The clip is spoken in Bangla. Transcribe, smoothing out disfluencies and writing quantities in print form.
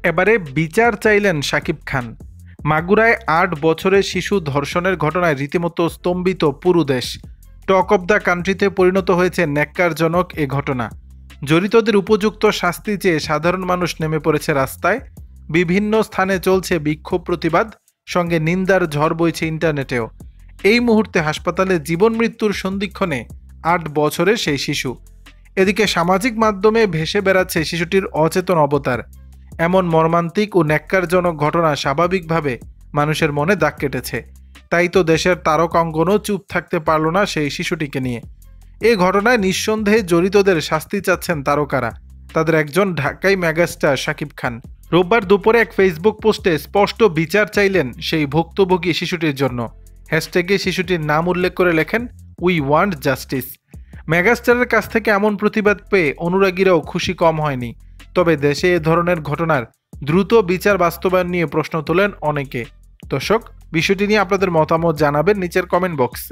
এবারে বিচার চাইলেন শাকিব খান। মাগুরায় ৮ বছরের শিশু ধর্ষণের ঘটনায় রীতিমতো স্তম্ভিত পুরো দেশ। টক অব দ্য কান্ট্রিতে পরিণত হয়েছে ন্যাক্কারজনক এ ঘটনা। জড়িতদের উপযুক্ত শাস্তি চেয়ে সাধারণ মানুষ নেমে পড়েছে রাস্তায়। বিভিন্ন স্থানে চলছে বিক্ষোভ প্রতিবাদ, সঙ্গে নিন্দার ঝড় বইছে ইন্টারনেটেও। এই মুহূর্তে হাসপাতালে জীবন মৃত্যুর সন্ধিক্ষণে ৮ বছরের সেই শিশু। এদিকে সামাজিক মাধ্যমে ভেসে বেড়াচ্ছে শিশুটির অচেতন অবতার। এমন মর্মান্তিক ও ন্যাক্কারজনক ঘটনা স্বাভাবিকভাবে মানুষের মনে দাগ কেটেছে। তাই তো দেশের তারকাঙ্গনও চুপ থাকতে পারল না সেই শিশুটিকে নিয়ে। এই ঘটনায় নিঃসন্দেহে জড়িতদের শাস্তি চাচ্ছেন তারকারা। তাদের একজন ঢাকাই মেগাস্টার শাকিব খান রোববার দুপুরে এক ফেসবুক পোস্টে স্পষ্ট বিচার চাইলেন সেই ভুক্তভোগী শিশুটির জন্য। হ্যাশট্যাগে শিশুটির নাম উল্লেখ করে লেখেন, উই ওয়ান্ট জাস্টিস। মেগাস্টারের কাছ থেকে এমন প্রতিবাদ পেয়ে অনুরাগীরাও খুশি কম হয়নি। তবে দেশে এ ধরনের ঘটনার দ্রুত বিচার বাস্তবায়ন নিয়ে প্রশ্ন তোলেন অনেকে। দর্শক, বিষয়টি নিয়ে আপনাদের মতামত জানাবেন নিচের কমেন্ট বক্সে।